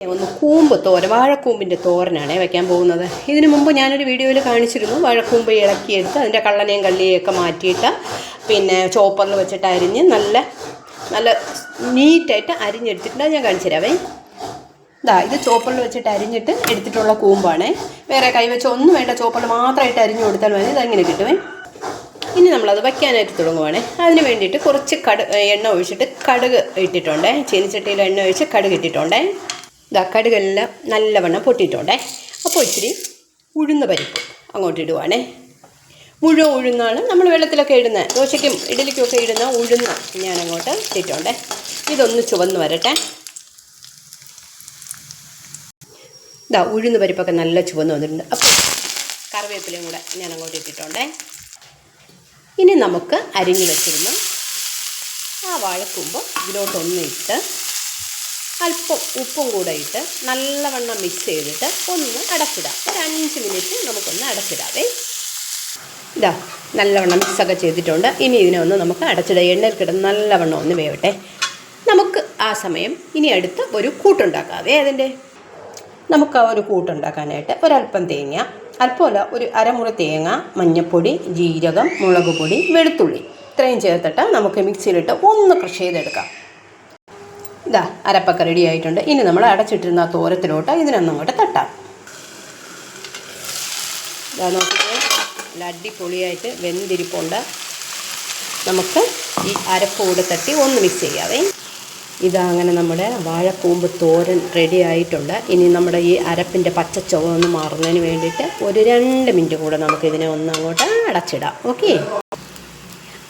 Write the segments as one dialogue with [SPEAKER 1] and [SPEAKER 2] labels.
[SPEAKER 1] ഒന്ന് കൂമ്പ് തോരൻ, വാഴക്കൂമ്പിൻ്റെ തോരനാണ് വയ്ക്കാൻ പോകുന്നത്. ഇതിനു മുമ്പ് ഞാനൊരു വീഡിയോയിൽ കാണിച്ചിരുന്നു. വാഴക്കൂമ്പ് ഇളക്കിയെടുത്ത് അതിൻ്റെ കള്ളനെയും കള്ളിയൊക്കെ മാറ്റിയിട്ട് പിന്നെ ചോപ്പറിൽ വെച്ചിട്ട് അരിഞ്ഞ് നല്ല നീറ്റായിട്ട് അരിഞ്ഞെടുത്തിട്ടുണ്ട്. ഞാൻ കാണിച്ചു തരാവേ. ഇത് ചോപ്പറിൽ വെച്ചിട്ട് അരിഞ്ഞിട്ട് എടുത്തിട്ടുള്ള കൂമ്പാണ്. വേറെ കൈവച്ച് ഒന്നും വേണ്ട, ചോപ്പറിൽ മാത്രമായിട്ട് അരിഞ്ഞു കൊടുത്താൽ മതി. ഇതങ്ങനെ കിട്ടുമേ. ഇനി നമ്മളത് വയ്ക്കാനായിട്ട് തുടങ്ങുവാണ്. അതിന് വേണ്ടിയിട്ട് കുറച്ച് എണ്ണ ഒഴിച്ചിട്ട് കടുക് ഇട്ടിട്ടുണ്ട്. ചീനിച്ചട്ടിയിൽ എണ്ണ ഒഴിച്ച് കടുക് ഇട്ടിട്ടുണ്ട്. കടുകെല്ലാം നല്ലവണ്ണം പൊട്ടിയിട്ടുണ്ടേ. അപ്പോൾ ഇച്ചിരി ഉഴുന്ന പരിപ്പ് അങ്ങോട്ട് ഇടുവാണേ. മുഴുവൻ ഉഴുന്നാണ് നമ്മൾ വെള്ളത്തിലൊക്കെ ഇടുന്ന, ദോശയ്ക്കും ഇഡലിക്കുമൊക്കെ ഇടുന്ന ഉഴുന്ന് ഞാൻ അങ്ങോട്ട് ഇട്ടിട്ടുണ്ടേ. ഇതൊന്ന് ചുവന്ന് വരട്ടെ. ഉഴുന്ന് പരിപ്പൊക്കെ നല്ല ചുവന്ന് വന്നിട്ടുണ്ട്. അപ്പോൾ കറിവേപ്പിലയും കൂടെ ഞാൻ അങ്ങോട്ട് ഇട്ടിട്ടുണ്ടേ. ഇനി നമുക്ക് അരിഞ്ഞു വെച്ചിരുന്ന ആ വാഴക്കൂമ്പ് ഇതിലോട്ടൊന്ന് ഇട്ട് അല്പം ഉപ്പും കൂടെ ഇട്ട് നല്ലവണ്ണം മിക്സ് ചെയ്തിട്ട് ഒന്ന് അടച്ചിടാം. ഒരു 5 മിനിറ്റ് നമുക്കൊന്ന് അടച്ചിടാവേ. നല്ലവണ്ണം മിക്സൊക്കെ ചെയ്തിട്ടുണ്ട്. ഇനി ഇതിനെ ഒന്ന് നമുക്ക് അടച്ചിടാം. എണ്ണയിൽ കിടന്ന് നല്ലവണ്ണം ഒന്ന് വേവട്ടെ. നമുക്ക് ആ സമയം ഇനി അടുത്ത് ഒരു കൂട്ടുണ്ടാക്കാവേ. നമുക്ക് ആ ഒരു കൂട്ടുണ്ടാക്കാനായിട്ട് ഒരല്പം തേങ്ങ, അല്പമല്ല ഒരു അരമുറി തേങ്ങ, മഞ്ഞൾപ്പൊടി, ജീരകം, മുളക് പൊടി, വെളുത്തുള്ളി ഇത്രയും ചേർത്തിട്ട് നമുക്ക് മിക്സിയിലിട്ട് ഒന്ന് ക്രഷ് ചെയ്തെടുക്കാം. അരപ്പൊക്കെ റെഡി ആയിട്ടുണ്ട്. ഇനി നമ്മൾ അടച്ചിട്ടിരുന്ന ആ തോരത്തിലോട്ട് ഇതിനൊന്നങ്ങോട്ട് തട്ടാം. നോക്കിയിട്ട് നല്ല അടിപൊളിയായിട്ട് വെന്തിരിപ്പുണ്ട്. നമുക്ക് ഈ അരപ്പ് കൂടെ തട്ടി ഒന്ന് മിക്സ് ചെയ്യാവേ. അങ്ങനെ നമ്മുടെ വാഴക്കൂമ്പ് തോരൻ റെഡി ആയിട്ടുണ്ട്. ഇനി നമ്മുടെ ഈ അരപ്പിൻ്റെ പച്ചച്ചുവ ഒന്ന് മാറുന്നതിന് വേണ്ടിയിട്ട് ഒരു 2 മിനിറ്റ് കൂടെ നമുക്കിതിനെ ഒന്ന് അങ്ങോട്ട് അടച്ചിടാം. ഓക്കെ,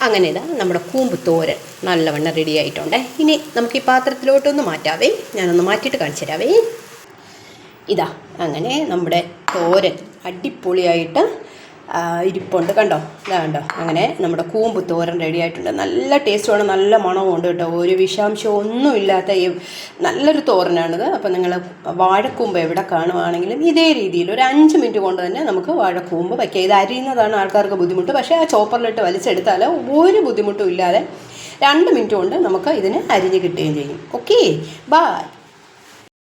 [SPEAKER 1] അങ്ങനെ നമ്മുടെ കൂമ്പ് തോരൻ നല്ലവണ്ണം റെഡി ആയിട്ടുണ്ട്. ഇനി നമുക്ക് ഈ പാത്രത്തിലോട്ടൊന്ന് മാറ്റാവേ. ഞാനൊന്ന് മാറ്റിയിട്ട് കാണിച്ചു തരാവേ. അങ്ങനെ നമ്മുടെ തോരൻ അടിപൊളിയായിട്ട് ഇരിപ്പുണ്ട്. കണ്ടോ, കണ്ടോ. അങ്ങനെ നമ്മുടെ കൂമ്പ് തോരൻ റെഡി ആയിട്ടുണ്ട്. നല്ല ടേസ്റ്റുമാണ്, നല്ല മണവും ഉണ്ട് കേട്ടോ. ഒരു വിഷാംശവും ഒന്നുമില്ലാത്ത നല്ലൊരു തോരനാണിത്. അപ്പോൾ നിങ്ങൾ വാഴക്കൂമ്പ് എവിടെ കാണുവാണെങ്കിലും ഇതേ രീതിയിൽ ഒരു 5 മിനിറ്റ് കൊണ്ട് തന്നെ നമുക്ക് വാഴക്കൂമ്പ് വയ്ക്കുക. ഇത് അരിയുന്നതാണ് ആൾക്കാർക്ക് ബുദ്ധിമുട്ട്. പക്ഷേ ആ ചോപ്പറിലിട്ട് വലിച്ചെടുത്താൽ ഒരു ബുദ്ധിമുട്ടും ഇല്ലാതെ 2 മിനിറ്റ് കൊണ്ട് നമുക്ക് ഇതിന് അരിഞ്ഞ് കിട്ടുകയും ചെയ്യും. Okay, by.